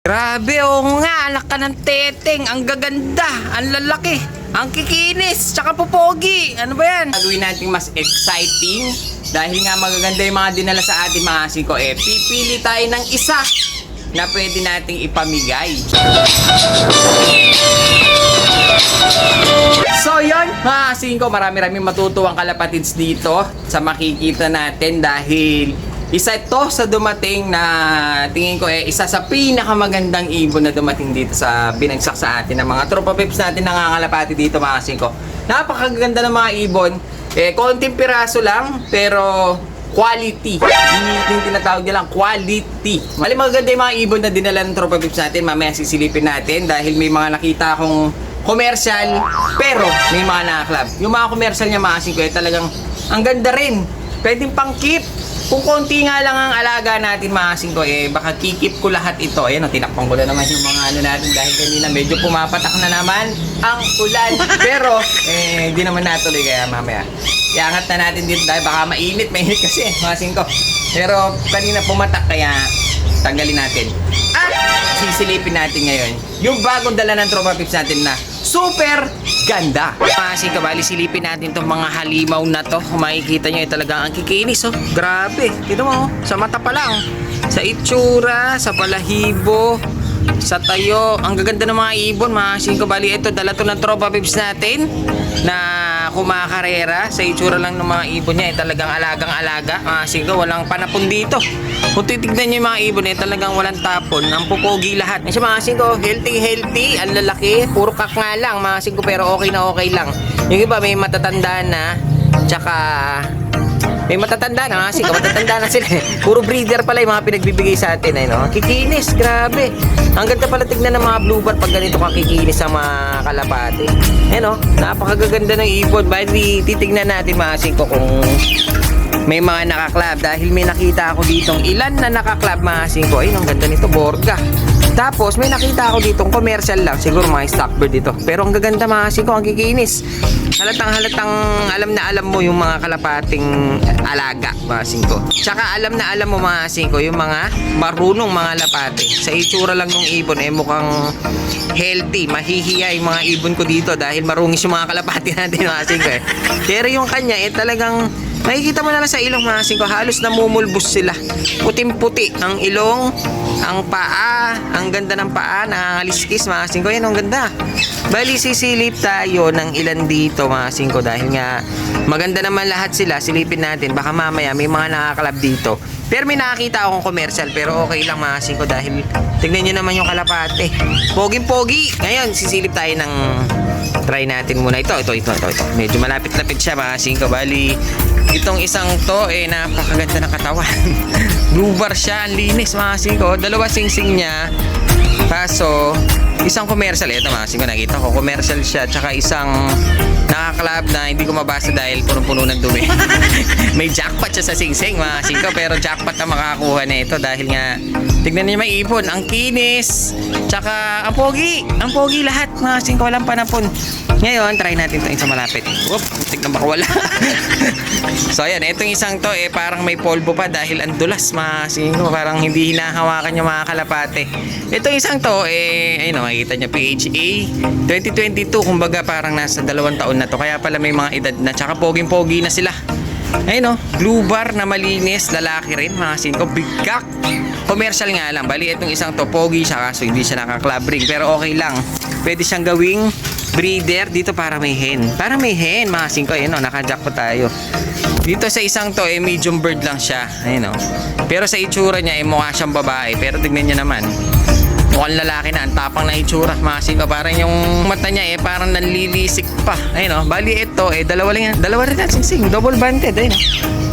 Grabe, oo nga, anak ka ng teteng. Ang gaganda, ang lalaki, ang kikinis, tsaka popogi. Ano ba yan? Gagawin natin mas exciting dahil nga magaganda yung mga dinala sa atin mga asing ko. Pipili tayo ng isa na pwede nating ipamigay. So yun, mga asing ko, marami-raming matutuwang kalapatids dito sa makikita natin dahil isa ito sa dumating na tingin ko isa sa pinakamagandang ibon na dumating dito sa binagsak sa atin ng mga tropa pips natin nangangalapati dito mga kasing ko. Napakaganda ng mga ibon. Konting piraso lang pero quality. Yung tinatawag nilang quality. Mali maganda yung mga ibon na dinala ng tropa pips natin. Mamaya sisilipin natin dahil may mga nakita akong commercial pero may mga nakaklab. Yung mga commercial niya mga kasing ko talagang ang ganda rin. Pwedeng pang keep. Kung konti nga lang ang alaga natin mga kasing ko, baka kikip ko lahat ito. Ayan, tinakpan ko na naman yung mga ano natin dahil kanina medyo pumapatak na naman ang ulan. Pero, hindi naman natuloy kaya mamaya. Iangat na natin dito dahil baka mainit kasi mga kasing ko. Pero kanina pumatak kaya tanggalin natin. At sisilipin natin ngayon yung bagong dala ng tropa pips natin na super ganda. Kasi kabali silipin natin itong mga halimaw na to. Kung makikita nyo talagang ang kikinis. Grabe. Ito mo, sa mata pa lang. Sa itsura, sa balahibo, sa tayo. Ang gaganda ng mga ibon. Kasi kabali ito, dala to ng tropa pips natin na kumakarera. Sa itsura lang ng mga ibon niya. Talagang alagang-alaga. Kasi walang panapon dito. Kung titignan nyo yung mga ibon talagang walang tapon. Ang pupogi lahat. Kasi mga kasing ko, healthy, ang lalaki. Puro kak nga lang mga kasing ko, pero okay na okay lang. Yung iba may matatanda na, tsaka may matatanda na mga kasing ko, matatanda na sila. Puro breeder pala yung mga pinagbibigay sa atin. No? Kikinis, grabe. Ang ganda pala tignan ng mga bluebird pag ganito kakikinis sa mga kalapati. Napakagaganda ng ibon. Bali, titignan natin mga kasing ko kung may mga nakaklab dahil may nakita ako ditong ilan na nakaklab mga kasing ko. Ayun, ang ganda nito, Borga. Tapos may nakita ako ditong commercial lang, siguro mga stockbird dito. Pero ang gaganda mga kasing ko, ang kikinis. Halatang alam mo yung mga kalapating alaga mga kasing ko. Tsaka alam mo mga kasing ko yung mga marunong mga lapate. Sa itsura lang ng ibon mukhang healthy, mahihiya yung mga ibon ko dito dahil marungis yung mga kalapati natin mga kasing ko. Pero yung kanya talagang makikita mo na lang sa ilong mga kasing ko, halos namumulbos sila. Puting-puti ang ilong, ang paa, ang ganda ng paa, nangangaliskis mga kasing ko. Yan, ang ganda. Bali, sisilip tayo ng ilan dito mga kasing ko dahil nga maganda naman lahat sila. Silipin natin, baka mamaya may mga nakakalab dito. Pero may nakakita akong commercial, pero okay lang mga kasing ko dahil tignan nyo naman yung kalapate. Poging-pogi. Ngayon, sisilip tayo ng try natin muna ito. Medyo malapit-lapit siya mga kasing ko. Bali, itong isang to napakaganda ng katawan. Blue bar siya, ang linis mga kasing ko. Dalawa sing-sing niya. Kaso isang commercial, ito mga kasing ko, nakita ko commercial siya, tsaka isang nakaklab na hindi ko mabasa dahil punong-puno ng dumi. May jackpot siya sa sing-sing mga kasing ko, pero jackpot na makakuha na ito dahil nga tignan niyo may ipon, ang kinis, tsaka ang pogi lahat mga kasing ko, walang panapon. Ngayon, try natin itong isang malapit. Whoop, tignan baka wala. So ayan, itong isang to parang may polvo pa dahil ang dulas mga kasing ko, parang hindi hinahawakan yung mga kalapate. Itong isang to ayun, makikita nyo PHA 2022, kumbaga parang nasa 2 taon na to, kaya pala may mga edad na, tsaka poging-pogi na sila. Ayun blue bar na malinis, lalaki rin mga kasing ko, big cock. Commercial nga lang, bali itong isang to pogi siya kaso hindi siya naka-club ring, pero okay lang, pwede siyang gawing breeder dito para may hen. Para may hen mga kasing ko, ayun naka-jackpot tayo. Dito sa isang to medium bird lang siya, ayun pero sa itsura niya mukha siyang babae, pero tignan niyo naman, mukhang lalaki na, ang tapang na itsura mga kasing ko. Parang yung mata niya parang nanlilisik pa. Ayun bali ito dalawa rin na sing-sing, double banded. Ayun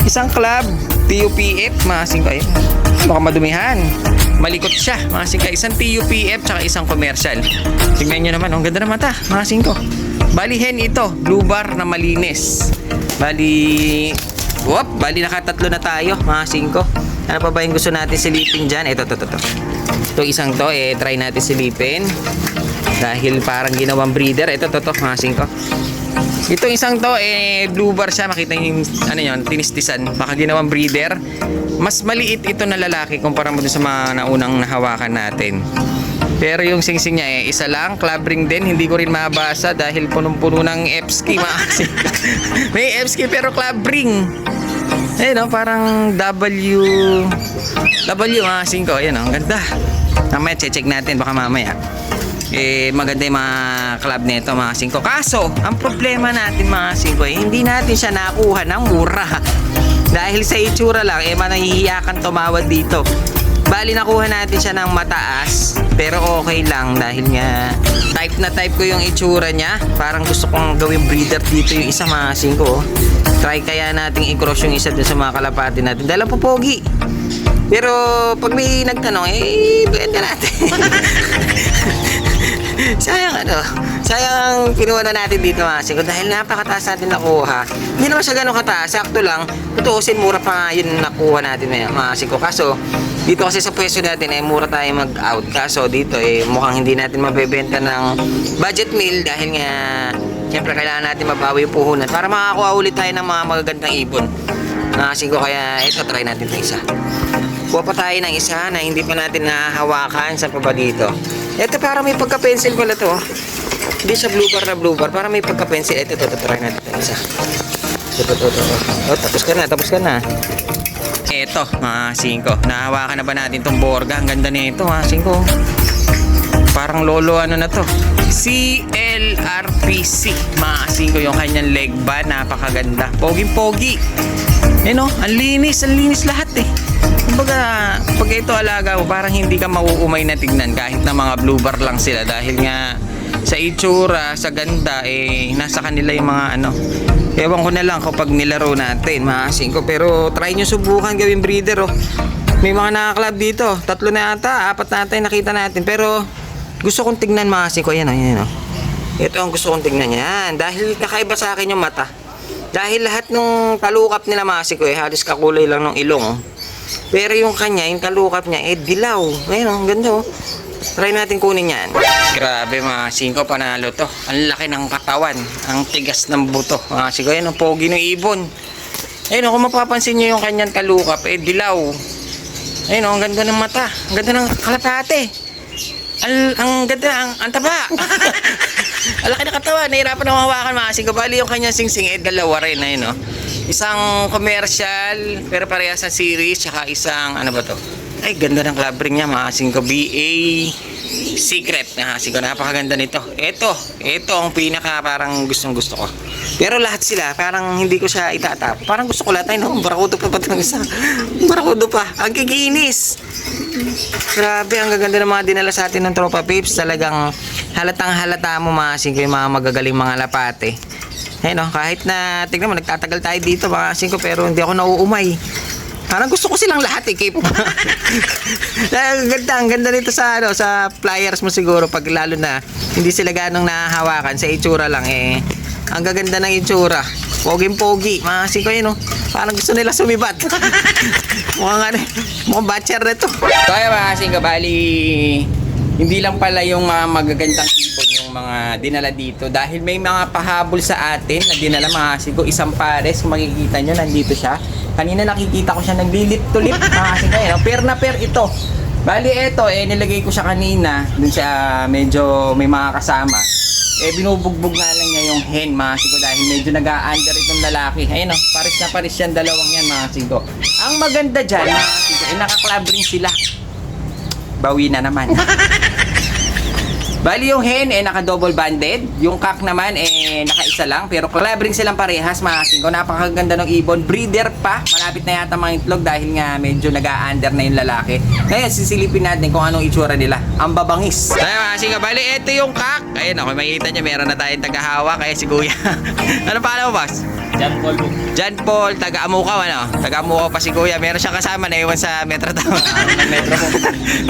isang club TUPF mga kasing ko. Ayun, baka madumihan, malikot siya mga kasing ko. Isang TUPF tsaka isang commercial. Tingnan nyo naman, ang ganda ng mata mga kasing ko. Bali hen ito, blue bar na malinis. Bali nakatatlo na tayo mga kasing ko. Ano pa ba yung gusto natin silipin dyan? Ito. Itong isang to try natin silipin dahil parang ginawang breeder. Ito mga kasing ko. Itong isang to blue bar siya, makita yung tinistisan, baka ginawang breeder. Mas maliit ito na lalaki kumpara mo dun sa mga naunang nahawakan natin. Pero yung singsing niya isa lang, club ring din, hindi ko rin mabasa dahil punong-puno ng F-ski mga singko. May F-ski pero club ring. Ayun parang W mga singko. Ayun ang ganda. Mamaya check natin baka mamaya. Maganda yung mga club nito mga singko. Kaso, ang problema natin mga singko, hindi natin siya nakuha ng mura. Dahil sa itsura lang, manahihiyakan tumawad dito. Bali, nakuha natin siya ng mataas, pero okay lang dahil nga type na type ko yung itsura niya. Parang gusto kong gawing breeder dito yung isa mga singko. Try kaya nating i-cross yung isa dun sa mga kalapati natin. Dahil po pogi. Pero pag may nagtanong, bigyan ka natin. Sayang kinuha na natin dito mga singko dahil napakataas natin nakuha. Hindi naman siya ganun kataas, sakto lang. Tutuusin, mura pa nga yun nakuha natin mga singko. Kaso dito kasi sa pwesto natin mura tayo mag-out. Kaso dito mukhang hindi natin mabebenta ng budget meal dahil nga siyempre kailangan natin mabawi yung puhunan para makakuha ulit tayo ng mga magagandang ibon. Mga singko, kaya ito try natin ito isa. Kuha pa tayo ng isa na hindi pa natin nahahawakan. Saan pa ba dito? Ito para may pagka-pencil pala to. Hindi siya blue bar na blue bar. Para may pagka-pencil. Ito, try natin ito isa. Ito. Tapos ka na. Ito, mga singko. Nahawakan na ba natin tong borga? Ang ganda nito, mga singko. Parang lolo ano na to. CLRPC. Mga singko, yung kanyang leg band. Napakaganda. Pogi-pogi. Ang linis lahat Kumbaga, pag ito alaga mo, parang hindi ka mauumay na tignan kahit na mga blue bar lang sila dahil nga sa itsura, sa ganda, nasa kanila yung mga ewan ko na lang kapag nilaro natin, mga singko. Pero try nyo subukan gawing breeder, May mga naka-club dito, 3 na ata, 4 na ata yung nakita natin. Pero gusto kong tignan mga singko, yan Ito ang gusto kong tignan yan, dahil kakaiba sa akin yung mata. Dahil lahat ng kalukap nila mga singko, halos kakulay lang ng ilong. Pero yung kanya, yung kalukap niya, dilaw. Ayun, ang ganda Try natin kunin yan. Grabe mga singko, panalo to. Ang laki ng katawan, ang tigas ng buto. Mga singko, yan ang pogi ng ibon. Ayun, kung mapapansin nyo yung kanyang kalukap, dilaw. Ayun, ang ganda ng mata. Ang ganda ng kalapate. Ang ganda, ang taba. Ang laki ng katawan, nahirapan na hawakan mga singko. Bali yung kanyang singsing, dalawa rin. Ayun, Isang commercial, pero parehas sa series, tsaka isang, to? Ay, ganda ng club ring niya, mga singko. BA Secret, mga singko. Napakaganda nito. Ito ang pinaka parang gustong gusto ko. Pero lahat sila, parang hindi ko siya itatap. Parang gusto ko lahat. Barakudo pa itong isa. Barakudo pa. Ang kikinis. Grabe, ang gaganda ng mga dinala sa atin ng Tropa Pips. Talagang halatang halata mo, mga singko, yung mga magagaling mga lapate. Kahit na, tignan mo, nagtatagal tayo dito mga singko, pero hindi ako nauumay. Parang gusto ko silang lahat keep. Ang ganda nito sa flyers mo siguro, pag lalo na hindi sila ganong nahahawakan, sa itsura lang ang gaganda ng itsura. Poging-pogi, mga singko parang gusto nila sumibat. mukhang batcher na ito. Kaya mga singko, bali, hindi lang pala yung mga magagandang ibon yung mga dinala dito dahil may mga pahabol sa atin na dinala mga singko, isang pares. Kung makikita nyo, nandito siya. Kanina nakikita ko siya naglilip to lip mga singko. Pair na pair ito. Bali ito, nilagay ko siya kanina dun siya medyo may mga kasama. Binubugbog nga lang niya yung hen mga singko dahil medyo nag-a-under itong lalaki. Ayun pares na pares yan, dalawang yan mga singko. Ang maganda dyan mga singko, naka-club ring sila. Bawi na naman. Bali yung hen naka-double banded, yung cock naman naka-isa lang, pero club ring silang parehas mga singko. Napakaganda ng ibon, breeder pa, malapit na yata mga itlog dahil nga medyo nag-a-under na yung lalaki. Ngayon sisilipin natin kung anong itsura nila. Ang babangis. Kaya mga singko, bali ito yung cock. Ayun, kung makikita nyo, meron na tayong tagahawa, kaya si kuya. Ano pangalan mo, boss? John Paul, taga-Amukaw taga-Amukaw pa si kuya. Meron siyang kasama na iwan sa Metro Town.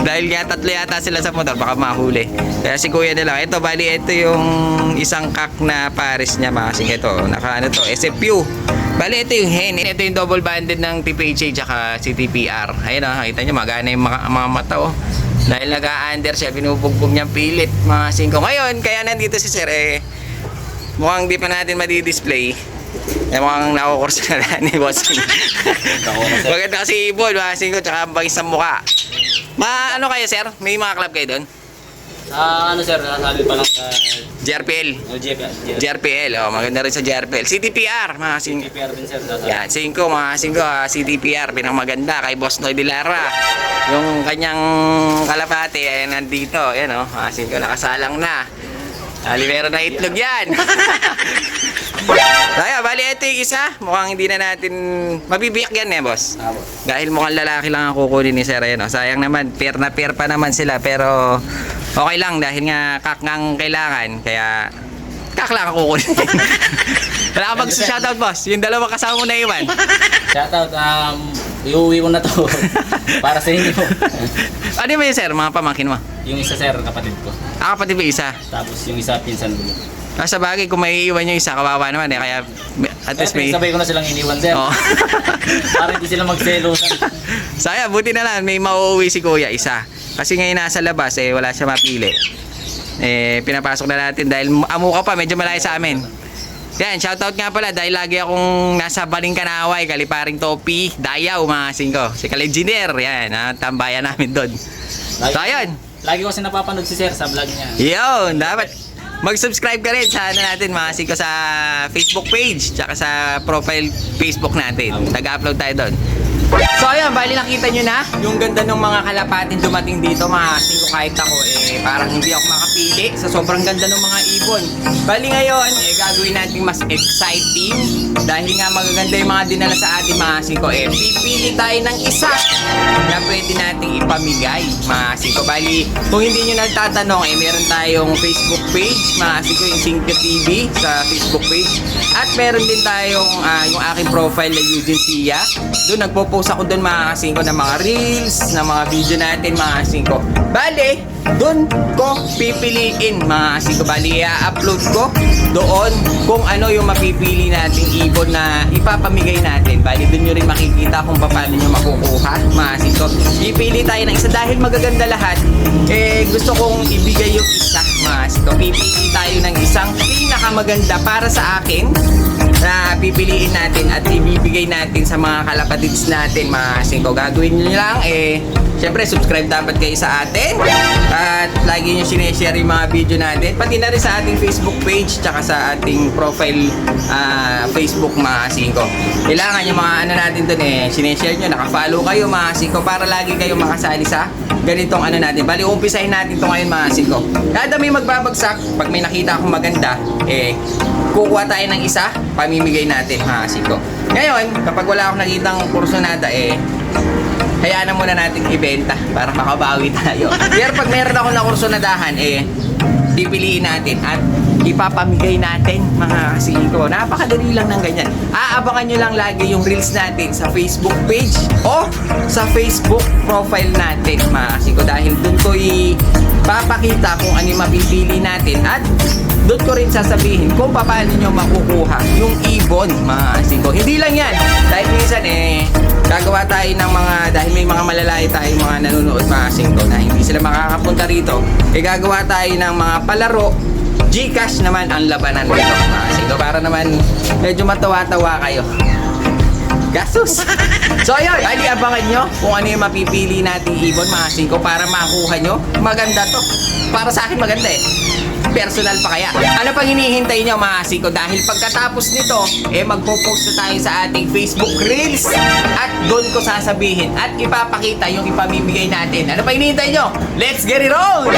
Dahil nga 3 yata sila sa motor, baka mahuli. Kaya si kuya nila. Ito, bali, ito yung isang cock na pares niya mga singko. Ito, to, SFU. Bali, ito yung hen. Ito yung double banded ng TPHA tsaka CTPR. Ayun nakita nyo, magana yung mga mata Dahil nag-a-under siya, binubugbog niyang pilit mga singko. Ngayon, kaya nandito si sir mukhang di pa natin madi-display. Mukhang nakukurso na ni boss. Maganda kasi ibon mga singko, tsaka bangis sa mukha. Ano kayo sir? May mga club kayo doon? Ano sir, sabi pa lang sa JRPL. JPR. JRPL, oh, maganda rin sa JRPL. CTPR, mga kasing JPR din sir. Sasabi. yan, 5 mga kasing ko, CTPR, pinakamaganda kay Boss Noy Dilara. Yung kanyang kalapate ay nandito, yan oh, mga kasing ko, nakasalang na. Alivero na itlog yan. Kaya, bali ito yung isa. Mukhang hindi na natin mabibiyak yan eh, boss. Dahil mukhang lalaki lang ang kukunin ni Sir. Ayan, oh. Sayang naman, pair na pair pa naman sila. Pero okay lang dahil nga kakngang kailangan. Kaya kak lang ang kukunin. Wala ka mag-shoutout, boss. Yung dalawang kasama mo na iwan. Shoutout, iuwi ko na to para sa inyo. Ano ba yun, Sir? Mga pamangkin mo? Yung isa sir, kapatid ko. Kapatid ba isa? Tapos yung isa, pinsan ko. Sa bagay, kung may iwan yung isa, kawawa naman eh. Kaya at least may... Sabay ko na silang iniwan sir. Oh. Para hindi sila magselosan. Saya, buti na lang may mauuwi si Kuya isa. Kasi ngayon nasa labas eh wala siya mapili. Pinapasok na natin dahil amuka pa, medyo malayo sa amin. Yan, shoutout nga pala dahil lagi akong nasa Balingkanaway, Kaliparing Topi, Dayaw mga singko. Si Kalengineer, yan, tambayan namin doon. So ayun. Lagi ko kasi napapanood si sir sa vlog niya. Yun, dapat mag-subscribe ka rin sa natin mga singko sa Facebook page tsaka sa profile Facebook natin. Nag-upload tayo doon. So ayun, bali nakita nyo na yung ganda ng mga kalapatin dumating dito mga singko. Kahit ako parang hindi ako makapili sa sobrang ganda ng mga ibon. Bali ngayon gagawin natin mas exciting dahil nga magaganda yung mga dinala sa atin mga singko. Pipili tayo ng isa na pwede nating ipamigay mga singko. Bali kung hindi nyo nagtatanong meron tayong Facebook page mga singko, yung Singko TV sa Facebook page. At meron din tayong yung aking profile na Eugene Sia. Doon nagpo-post ako doon mga kasingko ng mga reels, ng mga video natin mga kasingko. Bale, doon ko pipiliin mga kasingko. Bale, i-upload ko doon kung ano yung mapipili nating ibon na ipapamigay natin. Bale, doon nyo rin makikita kung paano nyo makukuha mga kasingko. Pipili tayo ng isa dahil magaganda lahat. Gusto kong ibigay yung isa mga kasingko. Pipili tayo ng isang pinakamaganda para sa akin na pipiliin natin at ibibigay natin sa mga kalapatids natin mga singko. Gagawin nyo lang syempre subscribe dapat kayo sa atin at lagi nyo sineshare yung mga video natin pati na rin sa ating Facebook page tsaka sa ating profile Facebook mga singko. Kailangan yung mga ano natin dun sineshare nyo, nakafollow kayo mga singko para lagi kayo makasali sa ganitong ano natin. Bali umpisahin natin ito ngayon mga singko. Kada may magbabagsak, pag may nakita akong maganda kukuha tayo ng isa, pamimigay natin mga singko. Ngayon, kapag wala akong nakitang kursonada hayaan na muna natin ibenta para makabawi tayo. Pero pag meron akong nakursonadahan pipiliin natin at ipapamigay natin mga kasingko. Napakadali lang ng ganyan. Aabangan nyo lang lagi yung reels natin sa Facebook page o sa Facebook profile natin mga kasingko dahil dun ko ipapakita kung ano yung mapipili natin at doon ko rin sasabihin kung paano nyo makukuha yung ibon mga kasingko. Hindi lang yan dahil minsan gagawa tayo ng mga, dahil may mga malalaki tayong mga nanonood mga kasingko na hindi sila makakapunta rito, gagawa tayo ng mga palaro. Gcash naman ang labanan nito mga kasingko para naman medyo matawa-tawa kayo. Gastos! So ayun, abangan nyo kung ano yung mapipili nating ibon mga kasingko para makuha nyo. Maganda to. Para sa akin maganda personal pa kaya. Ano pang hinihintay nyo mga kasingko? Dahil pagkatapos nito, magpo-post na tayo sa ating Facebook Reels at doon ko sasabihin at ipapakita yung ipamimigay natin. Ano pa hinihintay nyo? Let's get it on!